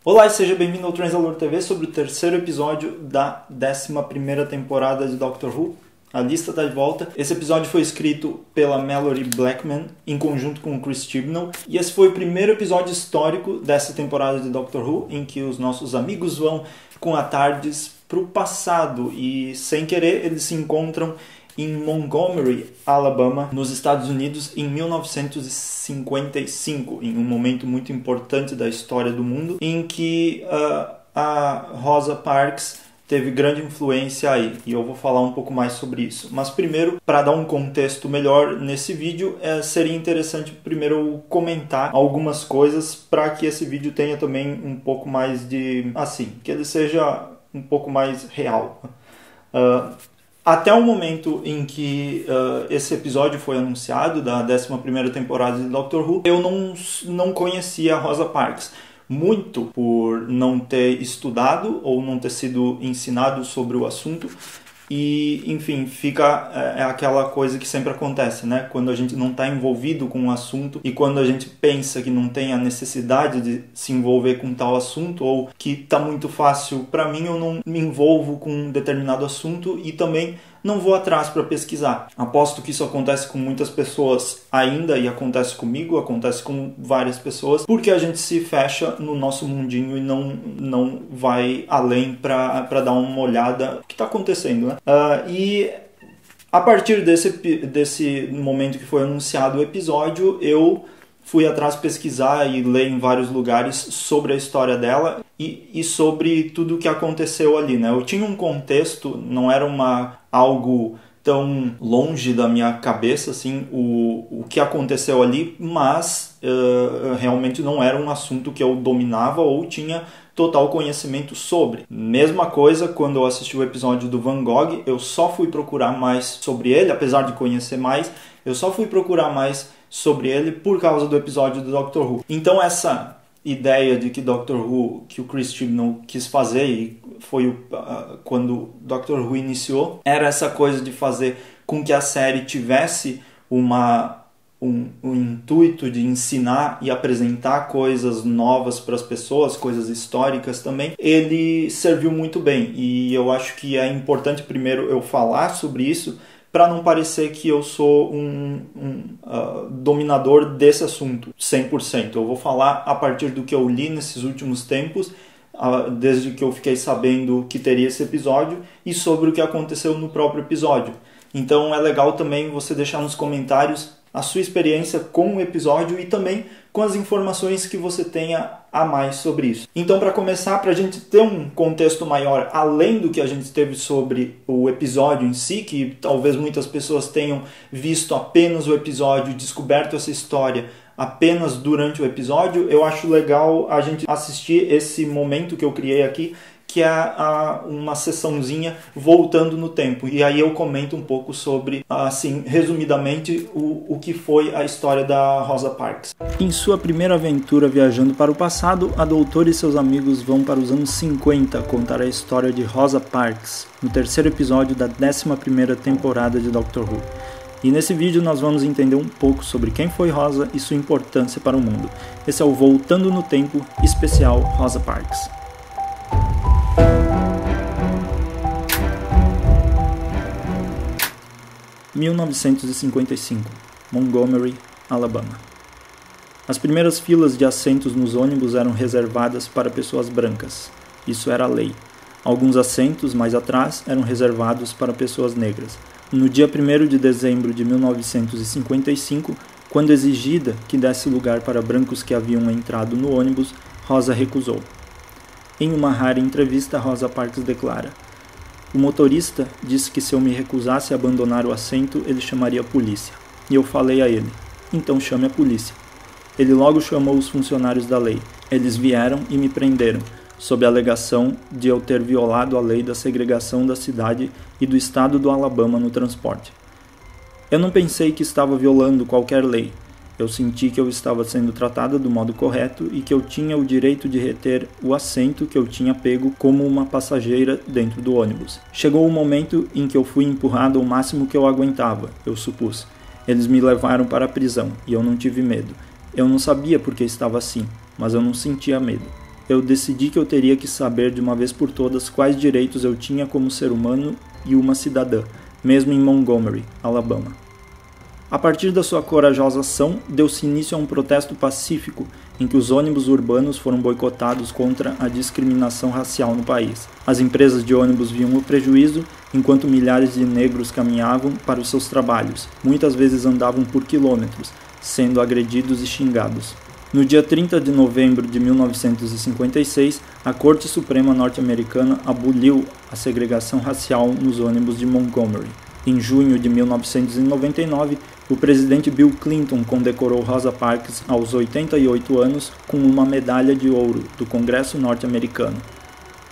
Olá e seja bem-vindo ao Transalor TV sobre o terceiro episódio da 11ª temporada de Doctor Who. A lista está de volta. Esse episódio foi escrito pela Mallory Blackman em conjunto com o Chris Chibnall. E esse foi o primeiro episódio histórico dessa temporada de Doctor Who em que os nossos amigos vão com a TARDIS para o passado e, sem querer, eles se encontram em Montgomery, Alabama, nos Estados Unidos, em 1955, em um momento muito importante da história do mundo, em que a Rosa Parks teve grande influência aí, e eu vou falar um pouco mais sobre isso. Mas primeiro, para dar um contexto melhor nesse vídeo, seria interessante primeiro comentar algumas coisas para que esse vídeo tenha também um pouco mais de, que ele seja um pouco mais real. Até o momento em que esse episódio foi anunciado, da 11ª temporada de Doctor Who, eu não conhecia a Rosa Parks. Muito por não ter estudado ou não ter sido ensinado sobre o assunto. E, enfim, fica aquela coisa que sempre acontece, né? Quando a gente não está envolvido com o assunto e quando a gente pensa que não tem a necessidade de se envolver com tal assunto ou que está muito fácil para mim, eu não me envolvo com um determinado assunto e também não vou atrás para pesquisar. Aposto que isso acontece com muitas pessoas ainda e acontece comigo, acontece com várias pessoas, porque a gente se fecha no nosso mundinho e não vai além para dar uma olhada no que está acontecendo, né? E a partir desse momento que foi anunciado o episódio, eu fui atrás pesquisar e ler em vários lugares sobre a história dela e sobre tudo o que aconteceu ali, né? Eu tinha um contexto, não era algo tão longe da minha cabeça, assim, o que aconteceu ali, mas realmente não era um assunto que eu dominava ou tinha total conhecimento sobre. Mesma coisa quando eu assisti o episódio do Van Gogh, eu só fui procurar mais sobre ele, apesar de conhecer mais, eu só fui procurar mais sobre ele por causa do episódio do Doctor Who. Então essa ideia de que Doctor Who, que o Chris Chibnall quis fazer, e foi quando Doctor Who iniciou, era essa coisa de fazer com que a série tivesse um intuito de ensinar e apresentar coisas novas para as pessoas, coisas históricas também. Ele serviu muito bem e eu acho que é importante primeiro eu falar sobre isso para não parecer que eu sou um dominador desse assunto 100%. Eu vou falar a partir do que eu li nesses últimos tempos, desde que eu fiquei sabendo que teria esse episódio, e sobre o que aconteceu no próprio episódio. Então é legal também você deixar nos comentários a sua experiência com o episódio e também com as informações que você tenha a mais sobre isso. Então, para começar, para a gente ter um contexto maior, além do que a gente teve sobre o episódio em si, que talvez muitas pessoas tenham visto apenas o episódio e descoberto essa história apenas durante o episódio, eu acho legal a gente assistir esse momento que eu criei aqui, que é uma sessãozinha voltando no tempo. E aí eu comento um pouco sobre, assim, resumidamente, o que foi a história da Rosa Parks. Em sua primeira aventura viajando para o passado, a doutora e seus amigos vão para os anos 50 contar a história de Rosa Parks, no terceiro episódio da 11ª temporada de Doctor Who. E nesse vídeo nós vamos entender um pouco sobre quem foi Rosa e sua importância para o mundo. Esse é o Voltando no Tempo especial Rosa Parks. – 1955, Montgomery, Alabama. As primeiras filas de assentos nos ônibus eram reservadas para pessoas brancas. Isso era a lei. Alguns assentos mais atrás eram reservados para pessoas negras. No dia 1º de dezembro de 1955, quando exigida que desse lugar para brancos que haviam entrado no ônibus, Rosa recusou. Em uma rara entrevista, Rosa Parks declara: "O motorista disse que se eu me recusasse a abandonar o assento, ele chamaria a polícia. E eu falei a ele: então chame a polícia. Ele logo chamou os funcionários da lei. Eles vieram e me prenderam, sob a alegação de eu ter violado a lei da segregação da cidade e do estado do Alabama no transporte. Eu não pensei que estava violando qualquer lei. Eu senti que eu estava sendo tratada do modo correto e que eu tinha o direito de reter o assento que eu tinha pego como uma passageira dentro do ônibus. Chegou o momento em que eu fui empurrado ao máximo que eu aguentava, eu supus. Eles me levaram para a prisão e eu não tive medo. Eu não sabia por que estava assim, mas eu não sentia medo. eu decidi que eu teria que saber de uma vez por todas quais direitos eu tinha como ser humano e uma cidadã, mesmo em Montgomery, Alabama. A partir da sua corajosa ação, deu-se início a um protesto pacífico em que os ônibus urbanos foram boicotados contra a discriminação racial no país. As empresas de ônibus viam o prejuízo, enquanto milhares de negros caminhavam para os seus trabalhos. Muitas vezes andavam por quilômetros, sendo agredidos e xingados. No dia 30 de novembro de 1956, a Corte Suprema norte-americana aboliu a segregação racial nos ônibus de Montgomery. Em junho de 1999, o presidente Bill Clinton condecorou Rosa Parks aos 88 anos com uma medalha de ouro do Congresso norte-americano.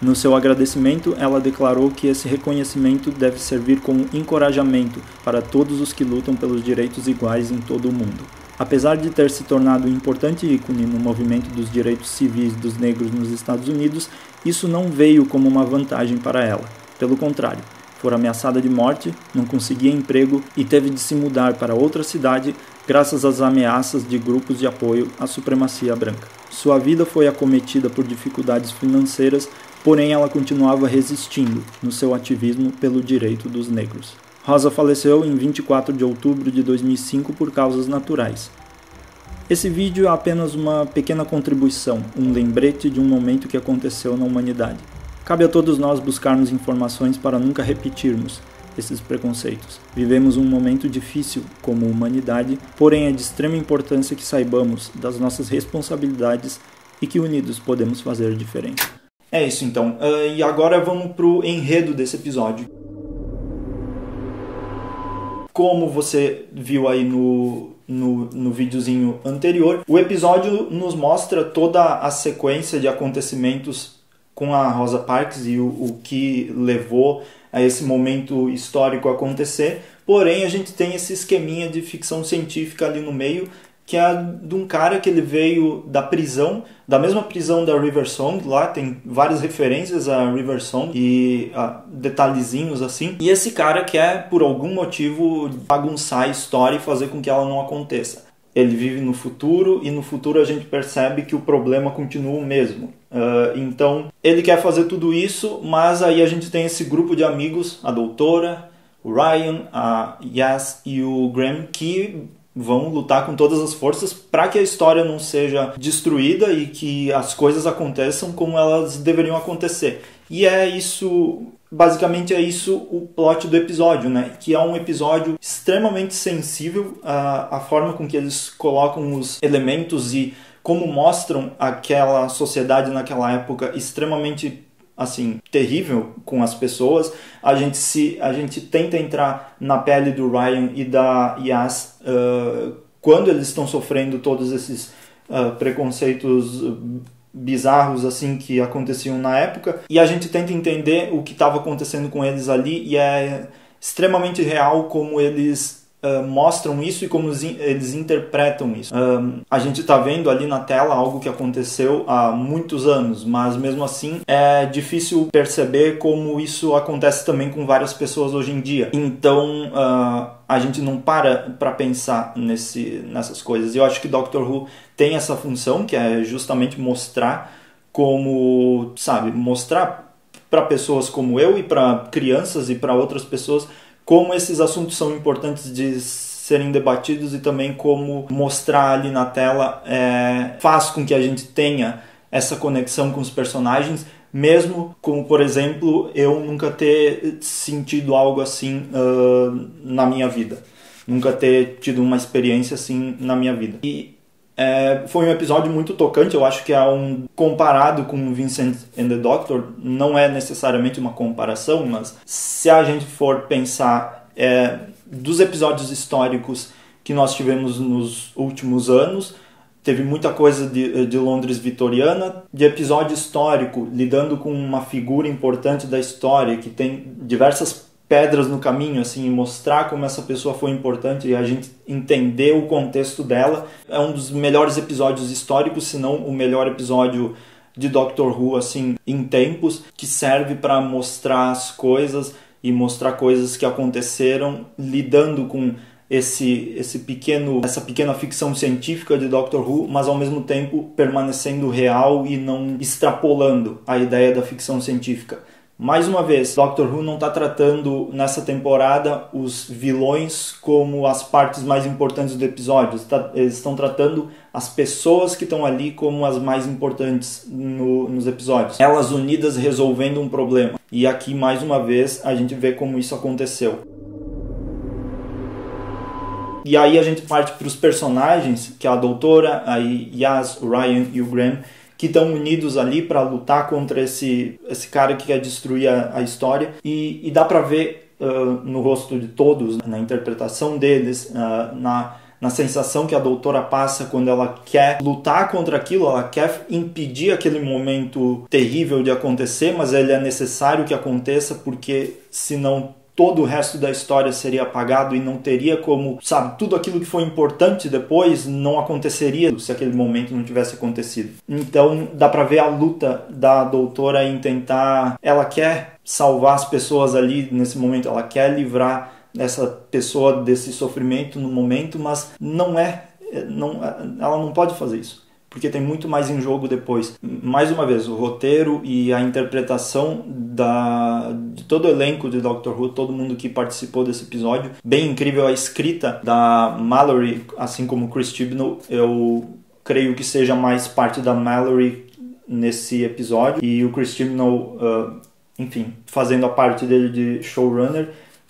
No seu agradecimento, ela declarou que esse reconhecimento deve servir como encorajamento para todos os que lutam pelos direitos iguais em todo o mundo. Apesar de ter se tornado um importante ícone no movimento dos direitos civis dos negros nos Estados Unidos, isso não veio como uma vantagem para ela. Pelo contrário, foi ameaçada de morte, não conseguia emprego e teve de se mudar para outra cidade graças às ameaças de grupos de apoio à supremacia branca. Sua vida foi acometida por dificuldades financeiras, porém ela continuava resistindo no seu ativismo pelo direito dos negros. Rosa faleceu em 24 de outubro de 2005 por causas naturais. Esse vídeo é apenas uma pequena contribuição, um lembrete de um momento que aconteceu na humanidade. Cabe a todos nós buscarmos informações para nunca repetirmos esses preconceitos. Vivemos um momento difícil como humanidade, porém é de extrema importância que saibamos das nossas responsabilidades e que unidos podemos fazer diferença. É isso então, e agora vamos para o enredo desse episódio. Como você viu aí no videozinho anterior, o episódio nos mostra toda a sequência de acontecimentos com a Rosa Parks e o que levou a esse momento histórico acontecer. Porém, a gente tem esse esqueminha de ficção científica ali no meio, que é de um cara que ele veio da prisão, da mesma prisão da River Song. Lá tem várias referências a River Song e detalhezinhos assim. E esse cara quer, por algum motivo, bagunçar a história e fazer com que ela não aconteça. Ele vive no futuro e no futuro a gente percebe que o problema continua o mesmo. Então, ele quer fazer tudo isso, mas aí a gente tem esse grupo de amigos, a doutora, o Ryan, a Yas e o Graham, que vão lutar com todas as forças para que a história não seja destruída e que as coisas aconteçam como elas deveriam acontecer. E é isso, basicamente é isso o plot do episódio, né? Que é um episódio extremamente sensível à forma com que eles colocam os elementos e como mostram aquela sociedade naquela época extremamente assim, terrível com as pessoas. A gente tenta entrar na pele do Ryan e da Yas quando eles estão sofrendo todos esses preconceitos bizarros assim que aconteciam na época, e a gente tenta entender o que estava acontecendo com eles ali, e é extremamente real como eles mostram isso e como eles interpretam isso. A gente está vendo ali na tela algo que aconteceu há muitos anos, mas mesmo assim é difícil perceber como isso acontece também com várias pessoas hoje em dia. Então a gente não para pensar nessas coisas. E eu acho que Doctor Who tem essa função, que é justamente mostrar como, sabe, mostrar para pessoas como eu e para crianças e para outras pessoas como esses assuntos são importantes de serem debatidos, e também como mostrar ali na tela faz com que a gente tenha essa conexão com os personagens, mesmo como, por exemplo, eu nunca ter sentido algo assim na minha vida, nunca ter tido uma experiência assim na minha vida. E foi um episódio muito tocante. Eu acho que comparado com Vincent and the Doctor, não é necessariamente uma comparação, mas se a gente for pensar dos episódios históricos que nós tivemos nos últimos anos, teve muita coisa de Londres vitoriana, de episódio histórico, lidando com uma figura importante da história, que tem diversas pedras no caminho, assim, mostrar como essa pessoa foi importante e a gente entender o contexto dela. É um dos melhores episódios históricos, se não o melhor episódio de Doctor Who, assim, em tempos, que serve para mostrar as coisas e mostrar coisas que aconteceram, lidando com essa pequena ficção científica de Doctor Who, mas ao mesmo tempo permanecendo real e não extrapolando a ideia da ficção científica. Mais uma vez, Doctor Who não está tratando nessa temporada os vilões como as partes mais importantes do episódio. Eles estão tratando as pessoas que estão ali como as mais importantes nos episódios. Elas unidas resolvendo um problema. E aqui, mais uma vez, a gente vê como isso aconteceu. E aí a gente parte para os personagens, que é a doutora, a Yaz, o Ryan e o Graham, que estão unidos ali para lutar contra esse cara que quer destruir a história. E dá para ver no rosto de todos, na interpretação deles, na sensação que a doutora passa quando ela quer lutar contra aquilo, ela quer impedir aquele momento terrível de acontecer, mas ele é necessário que aconteça, porque senão todo o resto da história seria apagado e não teria como, sabe, tudo aquilo que foi importante depois não aconteceria se aquele momento não tivesse acontecido. Então dá pra ver a luta da doutora em tentar, ela quer salvar as pessoas ali nesse momento, ela quer livrar essa pessoa desse sofrimento no momento, mas ela não pode fazer isso, porque tem muito mais em jogo depois. Mais uma vez, o roteiro e a interpretação de todo o elenco de Doctor Who, todo mundo que participou desse episódio, bem incrível. A escrita da Mallory, assim como Chris Chibnall, eu creio que seja mais parte da Mallory nesse episódio, e o Chris Chibnall, enfim, fazendo a parte dele de showrunner.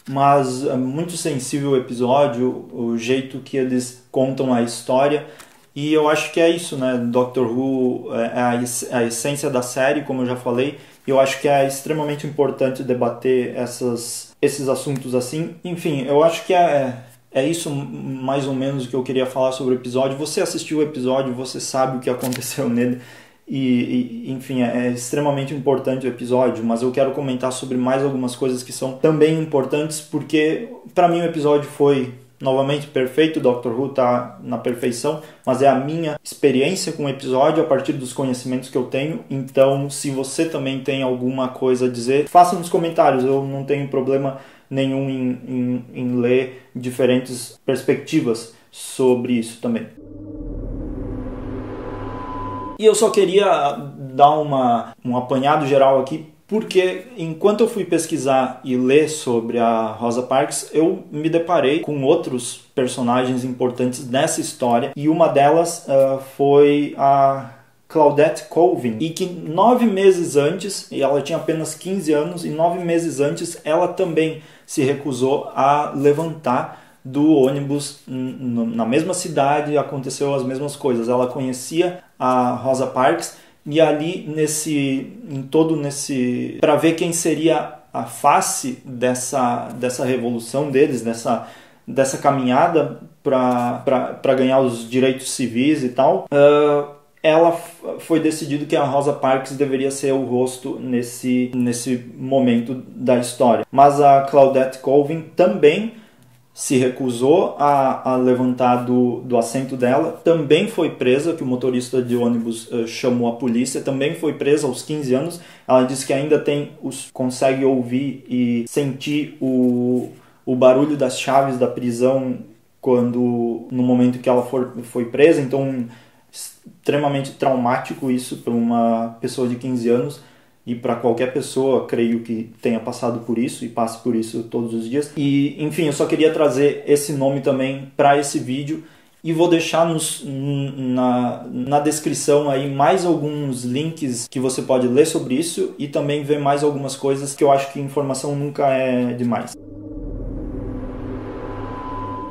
Mas é muito sensível o episódio, o jeito que eles contam a história. E eu acho que é isso, né? Doctor Who é a essência da série, como eu já falei. E eu acho que é extremamente importante debater esses assuntos assim. Enfim, eu acho que é isso mais ou menos que eu queria falar sobre o episódio. Você assistiu o episódio, você sabe o que aconteceu nele. Enfim, é extremamente importante o episódio, mas eu quero comentar sobre mais algumas coisas que são também importantes, porque para mim o episódio foi novamente perfeito. Doctor Who tá na perfeição, mas é a minha experiência com o episódio a partir dos conhecimentos que eu tenho. Então, se você também tem alguma coisa a dizer, faça nos comentários. Eu não tenho problema nenhum em ler diferentes perspectivas sobre isso também. E eu só queria dar um apanhado geral aqui, porque enquanto eu fui pesquisar e ler sobre a Rosa Parks, eu me deparei com outros personagens importantes nessa história, e uma delas foi a Claudette Colvin, e que 9 meses antes, e ela tinha apenas 15 anos, e 9 meses antes ela também se recusou a levantar do ônibus na mesma cidade. Aconteceu as mesmas coisas. Ela conhecia a Rosa Parks, e ali para ver quem seria a face dessa revolução deles, dessa caminhada para ganhar os direitos civis e tal, ela foi decidido que a Rosa Parks deveria ser o rosto nesse momento da história. Mas a Claudette Colvin também se recusou a levantar do assento dela, também foi presa, que o motorista de ônibus chamou a polícia, também foi presa aos 15 anos. Ela disse que ainda consegue ouvir e sentir o barulho das chaves da prisão no momento que ela foi presa. Então, extremamente traumático isso para uma pessoa de 15 anos. E para qualquer pessoa, creio que tenha passado por isso e passe por isso todos os dias. E, enfim, eu só queria trazer esse nome também para esse vídeo. E vou deixar na descrição aí mais alguns links que você pode ler sobre isso. E também ver mais algumas coisas, que eu acho que informação nunca é demais.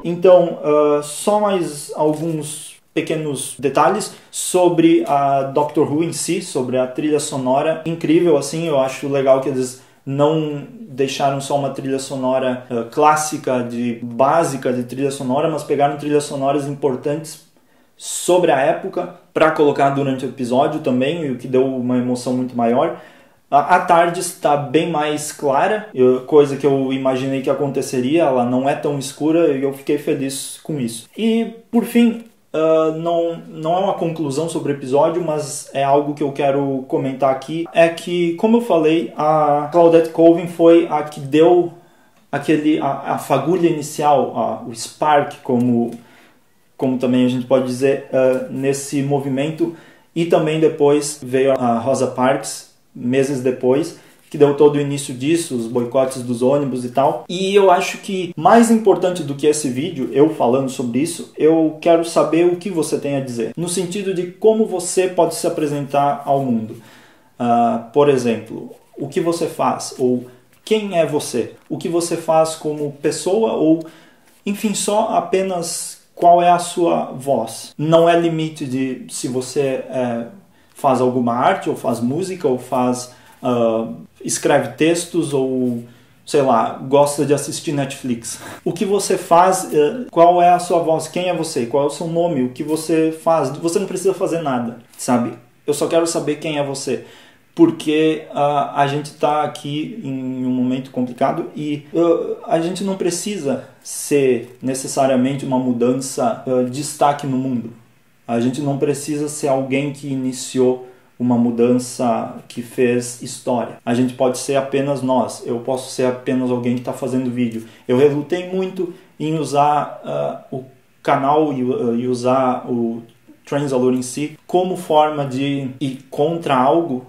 Então, só mais alguns pequenos detalhes sobre a Doctor Who em si, sobre a trilha sonora. Incrível, assim, eu acho legal que eles não deixaram só uma trilha sonora clássica, básica de trilha sonora, mas pegaram trilhas sonoras importantes sobre a época para colocar durante o episódio também, o que deu uma emoção muito maior. A tarde está bem mais clara, coisa que eu imaginei que aconteceria. Ela não é tão escura e eu fiquei feliz com isso. E, por fim, não é uma conclusão sobre o episódio, mas é algo que eu quero comentar aqui. É que, como eu falei, a Claudette Colvin foi a que deu a fagulha inicial, o spark, como também a gente pode dizer, nesse movimento. E também depois veio a Rosa Parks, meses depois, que deu todo o início disso, os boicotes dos ônibus e tal. E eu acho que mais importante do que esse vídeo, eu falando sobre isso, eu quero saber o que você tem a dizer. No sentido de como você pode se apresentar ao mundo. Por exemplo, o que você faz, ou quem é você? O que você faz como pessoa, ou enfim, só apenas qual é a sua voz. Não é limite de se você faz alguma arte, ou faz música, ou escreve textos, ou sei lá, gosta de assistir Netflix. O que você faz, qual é a sua voz, quem é você, qual é o seu nome, o que você faz. Você não precisa fazer nada, sabe? Eu só quero saber quem é você. Porque a gente está aqui em um momento complicado e a gente não precisa ser necessariamente uma mudança de destaque no mundo. A gente não precisa ser alguém que iniciou uma mudança que fez história. A gente pode ser apenas nós. Eu posso ser apenas alguém que está fazendo vídeo. Eu relutei muito em usar o canal e usar o Transalore em si como forma de ir contra algo,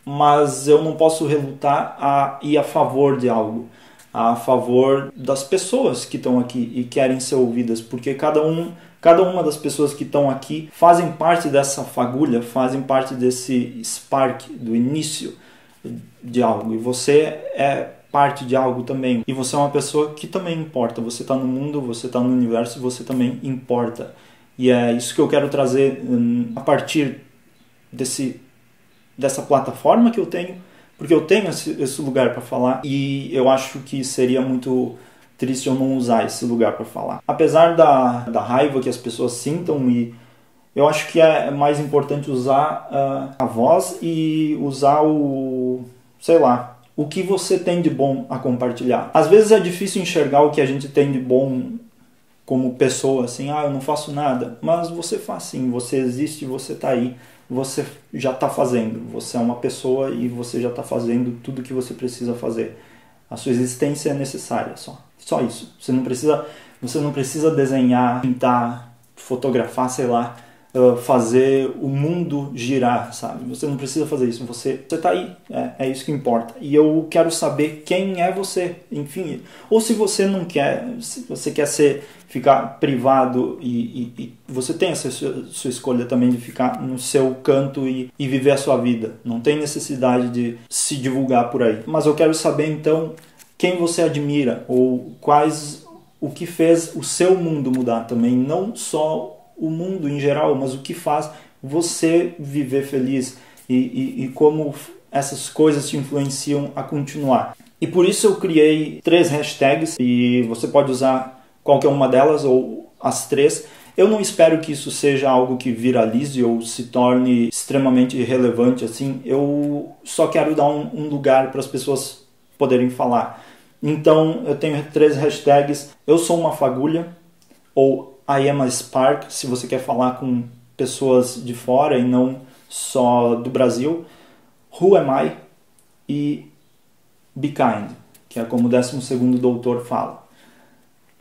mas eu não posso relutar a ir a favor de algo, a favor das pessoas que estão aqui e querem ser ouvidas, porque cada uma das pessoas que estão aqui fazem parte dessa fagulha, fazem parte desse spark, do início de algo, e você é parte de algo também, e você é uma pessoa que também importa. Você está no mundo, você está no universo, você também importa, e é isso que eu quero trazer a partir dessa plataforma que eu tenho, porque eu tenho esse lugar para falar, e eu acho que seria muito triste eu não usar esse lugar para falar. Apesar da raiva que as pessoas sintam, e eu acho que é mais importante usar a voz e usar o que você tem de bom a compartilhar. Às vezes é difícil enxergar o que a gente tem de bom como pessoa, assim, eu não faço nada, mas você faz sim, você existe, você está aí. Você já está fazendo, você é uma pessoa e você já está fazendo tudo o que você precisa fazer. A sua existência é necessária, só isso. Você não precisa desenhar, pintar, fotografar, sei lá, fazer o mundo girar, sabe? Você não precisa fazer isso, você está aí, é isso que importa. E eu quero saber quem é você, enfim. Ou se você não quer, se você quer ficar privado e você tem essa sua escolha também de ficar no seu canto e viver a sua vida. Não tem necessidade de se divulgar por aí. Mas eu quero saber então quem você admira, ou o que fez o seu mundo mudar também, não só o mundo em geral, mas o que faz você viver feliz e como essas coisas te influenciam a continuar. E por isso eu criei 3 hashtags e você pode usar qualquer uma delas ou as 3. Eu não espero que isso seja algo que viralize ou se torne extremamente relevante assim. Eu só quero dar um lugar para as pessoas poderem falar. Então eu tenho 3 hashtags. Eu sou uma fagulha, ou I am a spark, se você quer falar com pessoas de fora e não só do Brasil. Who am I? E be kind, que é como o 12º doutor fala.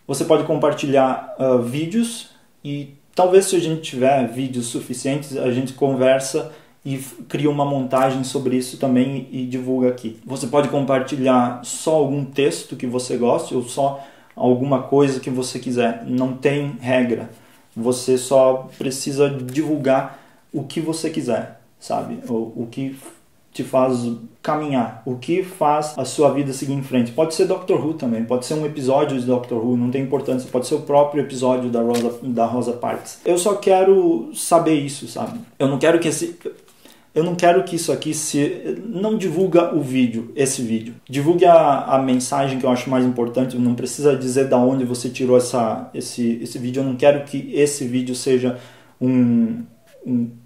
Você pode compartilhar vídeos e talvez, se a gente tiver vídeos suficientes, a gente conversa e cria uma montagem sobre isso também e divulga aqui. Você pode compartilhar só algum texto que você goste ou só alguma coisa que você quiser. Não tem regra. Você só precisa divulgar o que você quiser, sabe? O que te faz caminhar, o que faz a sua vida seguir em frente. Pode ser Doctor Who também, pode ser um episódio de Doctor Who, não tem importância, pode ser o próprio episódio da Rosa Parks. Eu só quero saber isso, sabe? Eu não quero que isso aqui não divulga esse vídeo. Divulgue a mensagem, que eu acho mais importante. Não precisa dizer da onde você tirou esse vídeo. Eu não quero que esse vídeo seja um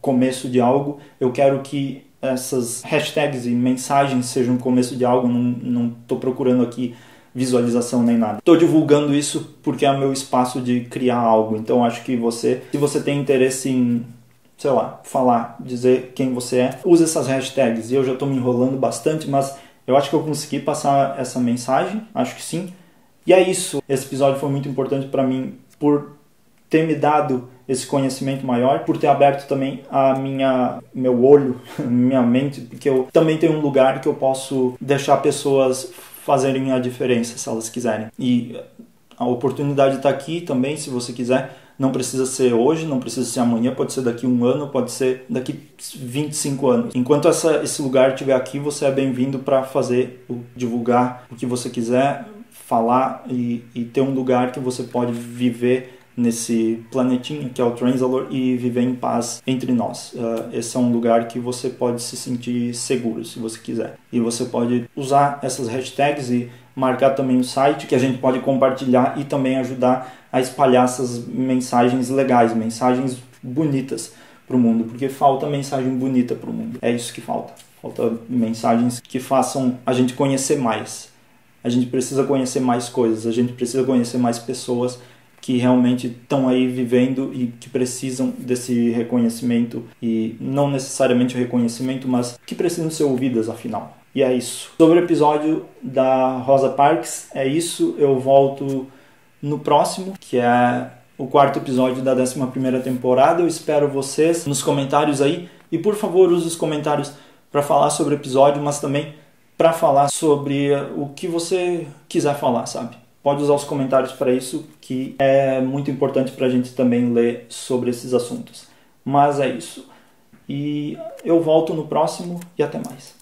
começo de algo. Eu quero que essas hashtags e mensagens sejam o começo de algo. Não estou procurando aqui visualização nem nada. Estou divulgando isso porque é o meu espaço de criar algo. Então acho que se você tem interesse em, sei lá, falar, dizer quem você é, use essas hashtags. E eu já estou me enrolando bastante, mas eu acho que eu consegui passar essa mensagem, acho que sim. E é isso. Esse episódio foi muito importante para mim por ter me dado esse conhecimento maior, por ter aberto também meu olho, minha mente, porque eu também tenho um lugar que eu posso deixar pessoas fazerem a diferença, se elas quiserem. E a oportunidade está aqui também, se você quiser. Não precisa ser hoje, não precisa ser amanhã, pode ser daqui 1 ano, pode ser daqui 25 anos. Enquanto esse lugar estiver aqui, você é bem-vindo para divulgar o que você quiser, falar e ter um lugar que você pode viver nesse planetinha que é o Transalore e viver em paz entre nós. Esse é um lugar que você pode se sentir seguro, se você quiser. E você pode usar essas hashtags e marcar também o site, que a gente pode compartilhar e também ajudar a espalhar essas mensagens legais, mensagens bonitas para o mundo, porque falta mensagem bonita para o mundo. É isso que falta. Falta mensagens que façam a gente conhecer mais. A gente precisa conhecer mais coisas, a gente precisa conhecer mais pessoas que realmente estão aí vivendo e que precisam desse reconhecimento, e não necessariamente o reconhecimento, mas que precisam ser ouvidas afinal. E é isso. Sobre o episódio da Rosa Parks, é isso. Eu volto no próximo, que é o 4º episódio da 11ª temporada. Eu espero vocês nos comentários aí. E por favor, use os comentários para falar sobre o episódio, mas também para falar sobre o que você quiser falar, sabe? Pode usar os comentários para isso, que é muito importante para a gente também ler sobre esses assuntos. Mas é isso. E eu volto no próximo e até mais.